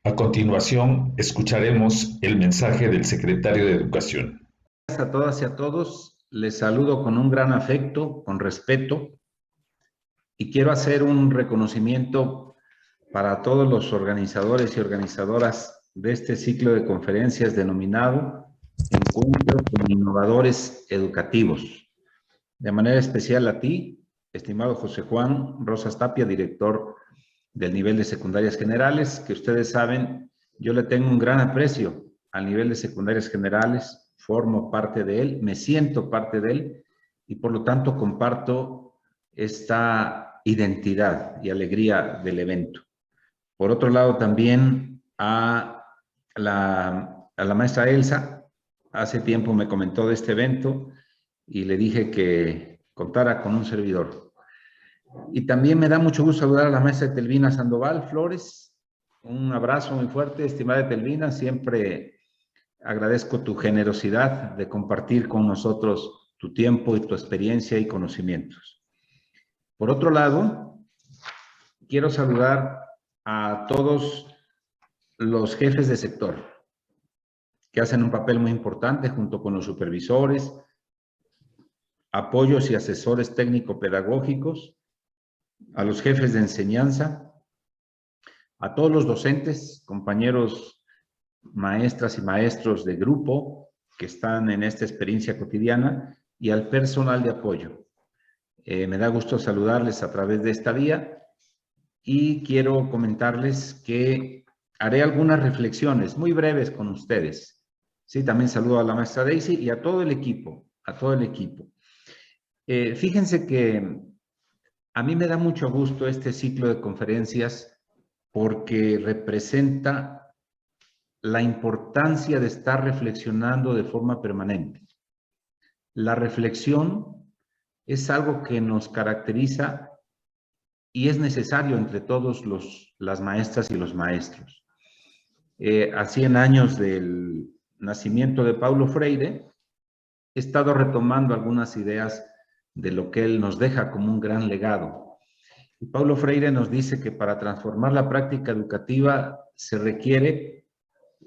A continuación, escucharemos el mensaje del secretario de Educación. A todas y a todos, les saludo con un gran afecto, con respeto, y quiero hacer un reconocimiento para todos los organizadores y organizadoras de este ciclo de conferencias denominado Encuentro con Innovadores Educativos. De manera especial a ti, estimado José Juan Rosas Tapia, director del nivel de secundarias generales, que ustedes saben, yo le tengo un gran aprecio al nivel de secundarias generales, formo parte de él, me siento parte de él y por lo tanto comparto esta identidad y alegría del evento. Por otro lado, también a la maestra Elsa, hace tiempo me comentó de este evento y le dije que contara con un servidor. Y también me da mucho gusto saludar a la maestra Telvina Sandoval Flores. Un abrazo muy fuerte, estimada Telvina. Siempre agradezco tu generosidad de compartir con nosotros tu tiempo y tu experiencia y conocimientos. Por otro lado, quiero saludar a todos los jefes de sector que hacen un papel muy importante junto con los supervisores, apoyos y asesores técnico-pedagógicos, a los jefes de enseñanza, a todos los docentes, compañeros, maestras y maestros de grupo que están en esta experiencia cotidiana y al personal de apoyo. Me da gusto saludarles a través de esta vía y quiero comentarles que haré algunas reflexiones muy breves con ustedes. Sí, también saludo a la maestra Daisy y a todo el equipo, Fíjense que a mí me da mucho gusto este ciclo de conferencias porque representa la importancia de estar reflexionando de forma permanente. La reflexión es algo que nos caracteriza y es necesario entre todos las maestras y los maestros. A 100 años del nacimiento de Paulo Freire, he estado retomando algunas ideas de lo que él nos deja como un gran legado. Y Paulo Freire nos dice que para transformar la práctica educativa se requiere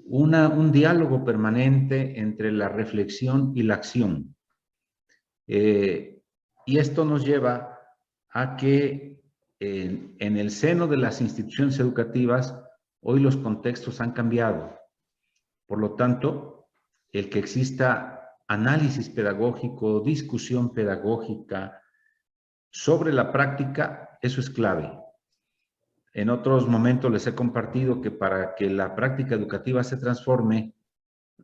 un diálogo permanente entre la reflexión y la acción. Y esto nos lleva a que en el seno de las instituciones educativas, hoy los contextos han cambiado. Por lo tanto, el que exista análisis pedagógico, discusión pedagógica sobre la práctica, eso es clave. En otros momentos les he compartido que para que la práctica educativa se transforme,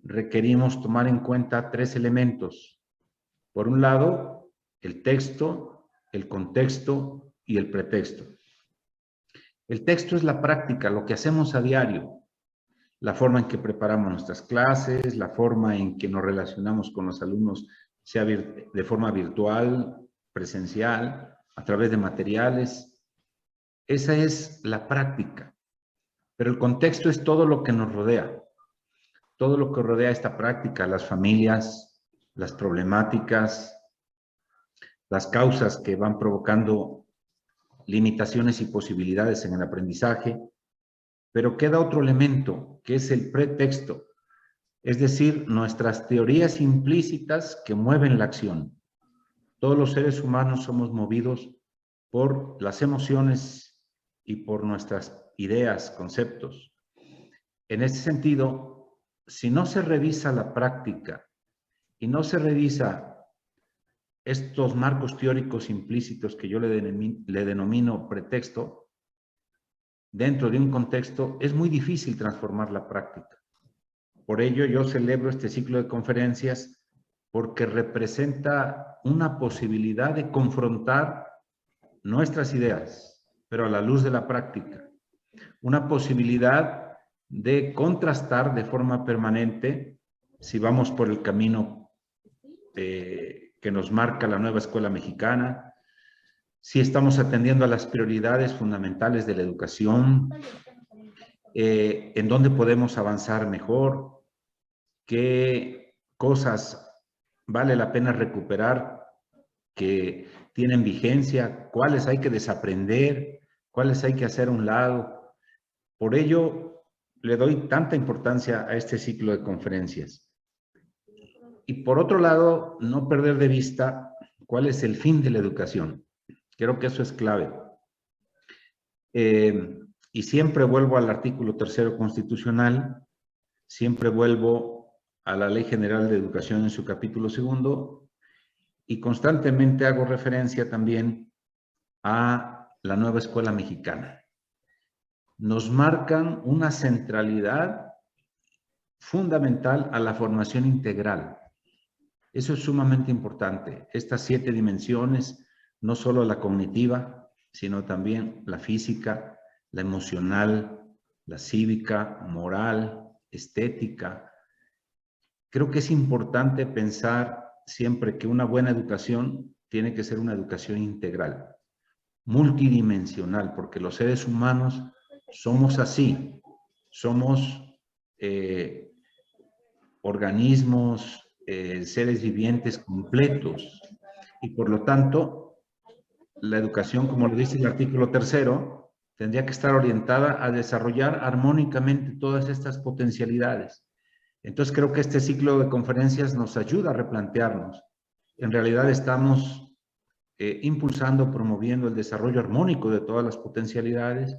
requerimos tomar en cuenta 3 elementos. Por un lado, el texto, el contexto y el pretexto. El texto es la práctica, lo que hacemos a diario, la forma en que preparamos nuestras clases, la forma en que nos relacionamos con los alumnos, sea de forma virtual, presencial, a través de materiales. Esa es la práctica, pero el contexto es todo lo que nos rodea, todo lo que rodea esta práctica, las familias, las problemáticas, las causas que van provocando limitaciones y posibilidades en el aprendizaje, pero queda otro elemento, que es el pretexto, es decir, nuestras teorías implícitas que mueven la acción. Todos los seres humanos somos movidos por las emociones y por nuestras ideas, conceptos. En este sentido, si no se revisa la práctica y no se revisa estos marcos teóricos implícitos que yo le denomino pretexto, dentro de un contexto, es muy difícil transformar la práctica. Por ello, yo celebro este ciclo de conferencias porque representa una posibilidad de confrontar nuestras ideas, pero a la luz de la práctica. Una posibilidad de contrastar de forma permanente si vamos por el camino que nos marca la nueva escuela mexicana, si estamos atendiendo a las prioridades fundamentales de la educación, en dónde podemos avanzar mejor, qué cosas vale la pena recuperar que tienen vigencia, cuáles hay que desaprender, cuáles hay que hacer a un lado. Por ello, le doy tanta importancia a este ciclo de conferencias? Y por otro lado, no perder de vista cuál es el fin de la educación. Creo que eso es clave. Y siempre vuelvo al artículo 3º constitucional, siempre vuelvo a la Ley General de Educación en su capítulo 2, y constantemente hago referencia también a la nueva escuela mexicana. Nos marcan una centralidad fundamental a la formación integral. Eso es sumamente importante. Estas 7 dimensiones, no solo la cognitiva, sino también la física, la emocional, la cívica, moral, estética. Creo que es importante pensar siempre que una buena educación tiene que ser una educación integral, multidimensional, porque los seres humanos somos así, somos organismos, seres vivientes completos, y por lo tanto, la educación, como lo dice el artículo 3º, tendría que estar orientada a desarrollar armónicamente todas estas potencialidades. Entonces creo que este ciclo de conferencias nos ayuda a replantearnos. En realidad estamos impulsando, promoviendo el desarrollo armónico de todas las potencialidades,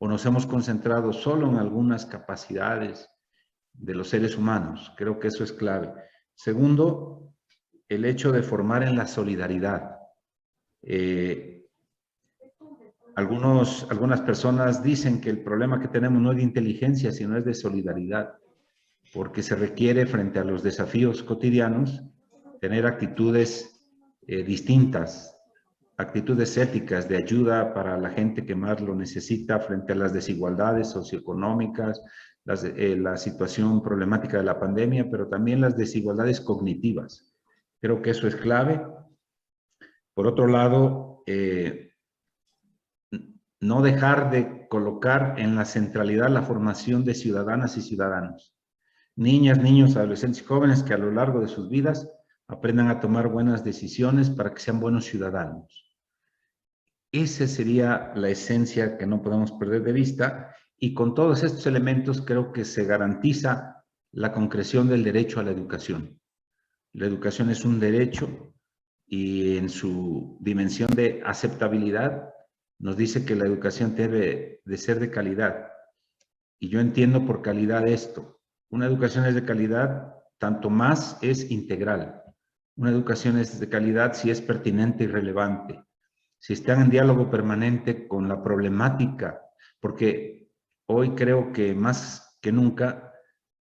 o nos hemos concentrado solo en algunas capacidades de los seres humanos. Creo que eso es clave. Segundo, el hecho de formar en la solidaridad. Algunas personas dicen que el problema que tenemos no es de inteligencia, sino es de solidaridad, porque se requiere frente a los desafíos cotidianos tener actitudes distintas, actitudes éticas de ayuda para la gente que más lo necesita frente a las desigualdades socioeconómicas, la situación problemática de la pandemia, pero también las desigualdades cognitivas. Creo que eso es clave. Por otro lado, no dejar de colocar en la centralidad la formación de ciudadanas y ciudadanos. Niñas, niños, adolescentes y jóvenes que a lo largo de sus vidas aprendan a tomar buenas decisiones para que sean buenos ciudadanos. Esa sería la esencia que no podemos perder de vista, y con todos estos elementos creo que se garantiza la concreción del derecho a la educación. La educación es un derecho, y en su dimensión de aceptabilidad nos dice que la educación debe de ser de calidad. Y yo entiendo por calidad esto. Una educación es de calidad, tanto más es integral. Una educación es de calidad si es pertinente y relevante, si están en diálogo permanente con la problemática, porque hoy creo que más que nunca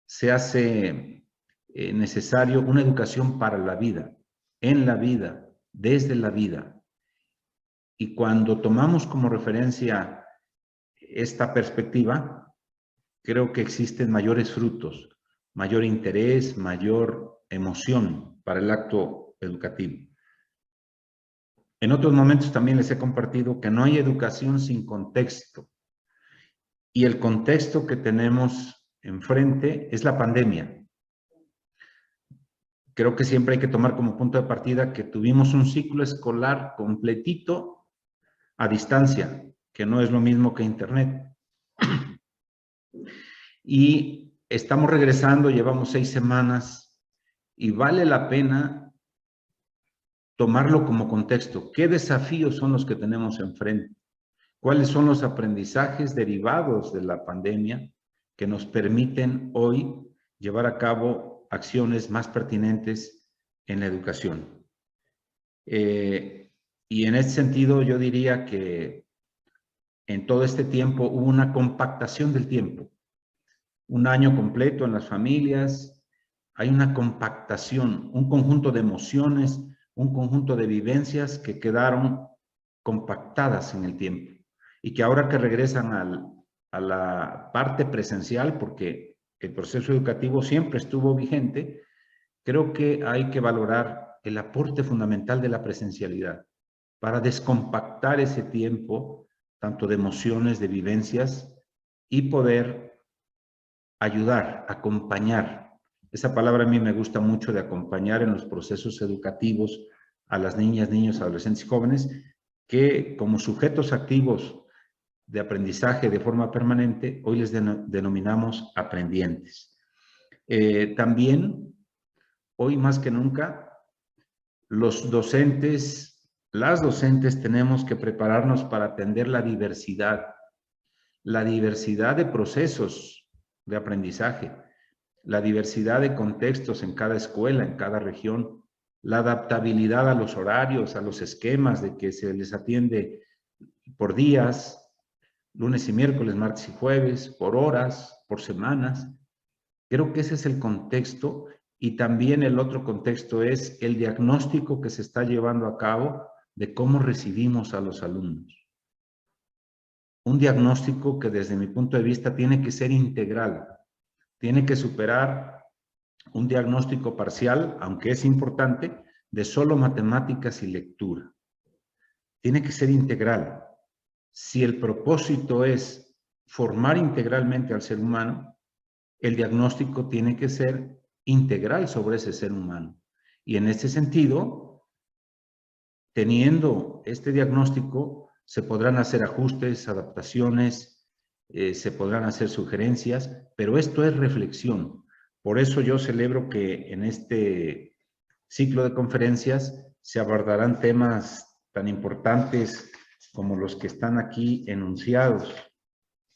se hace necesario una educación para la vida, en la vida, desde la vida. Y cuando tomamos como referencia esta perspectiva, creo que existen mayores frutos, mayor interés, mayor emoción para el acto educativo. En otros momentos también les he compartido que no hay educación sin contexto. Y el contexto que tenemos enfrente es la pandemia. Creo que siempre hay que tomar como punto de partida que tuvimos un ciclo escolar completito a distancia, que no es lo mismo que Internet. Y estamos regresando, llevamos 6 semanas, y vale la pena tomarlo como contexto. ¿Qué desafíos son los que tenemos enfrente? ¿Cuáles son los aprendizajes derivados de la pandemia que nos permiten hoy llevar a cabo acciones más pertinentes en la educación? Y en ese sentido yo diría que en todo este tiempo hubo una compactación del tiempo. Un año completo en las familias, hay una compactación, un conjunto de emociones, un conjunto de vivencias que quedaron compactadas en el tiempo, y que ahora que regresan a la parte presencial, porque el proceso educativo siempre estuvo vigente, creo que hay que valorar el aporte fundamental de la presencialidad para descompactar ese tiempo, tanto de emociones, de vivencias, y poder ayudar, acompañar. Esa palabra a mí me gusta mucho, de acompañar en los procesos educativos a las niñas, niños, adolescentes y jóvenes, que como sujetos activos de aprendizaje de forma permanente, hoy les denominamos aprendientes. También, hoy más que nunca, los docentes, las docentes tenemos que prepararnos para atender la diversidad de procesos de aprendizaje, la diversidad de contextos en cada escuela, en cada región, la adaptabilidad a los horarios, a los esquemas de que se les atiende por días, lunes y miércoles, martes y jueves, por horas, por semanas. Creo que ese es el contexto, y también el otro contexto es el diagnóstico que se está llevando a cabo de cómo recibimos a los alumnos. Un diagnóstico que desde mi punto de vista tiene que ser integral, tiene que superar un diagnóstico parcial, aunque es importante, de solo matemáticas y lectura. Tiene que ser integral. Si el propósito es formar integralmente al ser humano, el diagnóstico tiene que ser integral sobre ese ser humano. Y en este sentido, teniendo este diagnóstico, se podrán hacer ajustes, adaptaciones, se podrán hacer sugerencias, pero esto es reflexión. Por eso yo celebro que en este ciclo de conferencias se abordarán temas tan importantes como los que están aquí enunciados.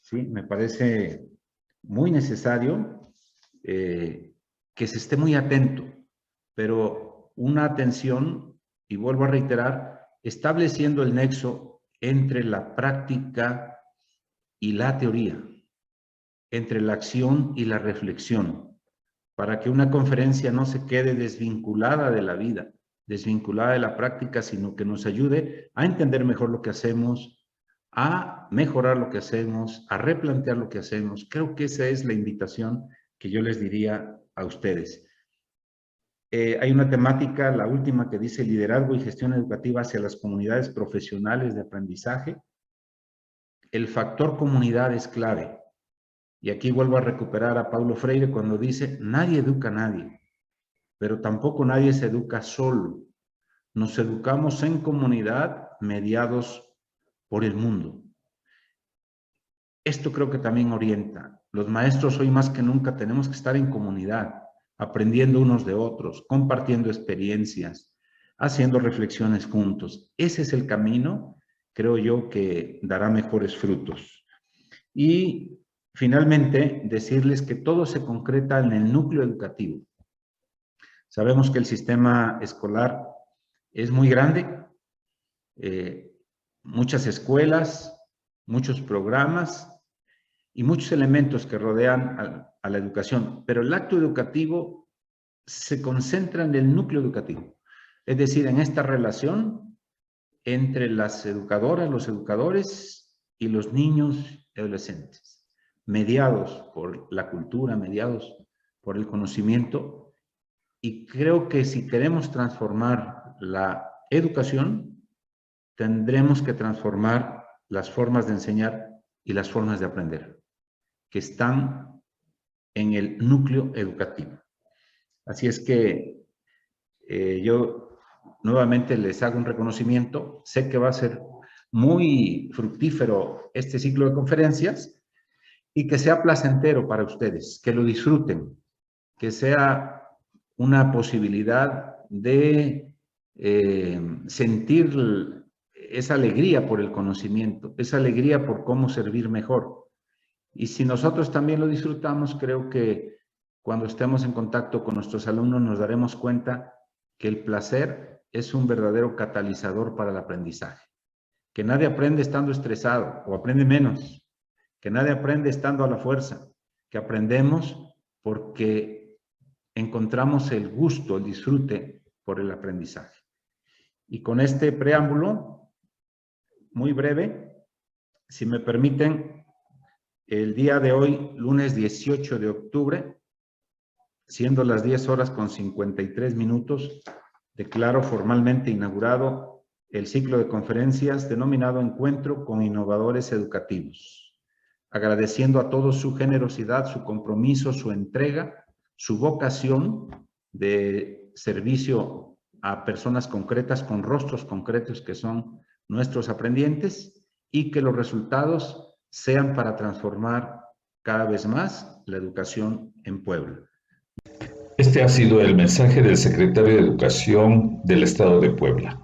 ¿Sí? Me parece muy necesario que se esté muy atento, pero una atención, y vuelvo a reiterar, estableciendo el nexo entre la práctica y la teoría, entre la acción y la reflexión, para que una conferencia no se quede desvinculada de la vida, desvinculada de la práctica, sino que nos ayude a entender mejor lo que hacemos, a mejorar lo que hacemos, a replantear lo que hacemos. Creo que esa es la invitación que yo les diría a ustedes. Hay una temática, la última, que dice liderazgo y gestión educativa hacia las comunidades profesionales de aprendizaje. El factor comunidad es clave. Y aquí vuelvo a recuperar a Paulo Freire cuando dice, nadie educa a nadie, pero tampoco nadie se educa solo. Nos educamos en comunidad, mediados por el mundo. Esto creo que también orienta. Los maestros hoy más que nunca tenemos que estar en comunidad, aprendiendo unos de otros, compartiendo experiencias, haciendo reflexiones juntos. Ese es el camino, creo yo, que dará mejores frutos. Y finalmente, decirles que todo se concreta en el núcleo educativo. Sabemos que el sistema escolar es muy grande, muchas escuelas, muchos programas y muchos elementos que rodean a la educación, pero el acto educativo se concentra en el núcleo educativo, es decir, en esta relación entre las educadoras, los educadores y los niños y adolescentes, mediados por la cultura, mediados por el conocimiento. Y creo que si queremos transformar la educación, tendremos que transformar las formas de enseñar y las formas de aprender, que están en el núcleo educativo. Así es que yo nuevamente les hago un reconocimiento. Sé que va a ser muy fructífero este ciclo de conferencias y que sea placentero para ustedes, que lo disfruten, que sea una posibilidad de sentir esa alegría por el conocimiento, esa alegría por cómo servir mejor. Y si nosotros también lo disfrutamos, creo que cuando estemos en contacto con nuestros alumnos nos daremos cuenta que el placer es un verdadero catalizador para el aprendizaje. Que nadie aprende estando estresado o aprende menos. Que nadie aprende estando a la fuerza. Que aprendemos porque encontramos el gusto, el disfrute por el aprendizaje. Y con este preámbulo, muy breve, si me permiten, el día de hoy, lunes 18 de octubre, siendo las 10:53, declaro formalmente inaugurado el ciclo de conferencias denominado Encuentro con Innovadores Educativos, agradeciendo a todos su generosidad, su compromiso, su entrega, su vocación de servicio a personas concretas con rostros concretos que son nuestros aprendientes, y que los resultados sean para transformar cada vez más la educación en Puebla. Este ha sido el mensaje del secretario de Educación del Estado de Puebla.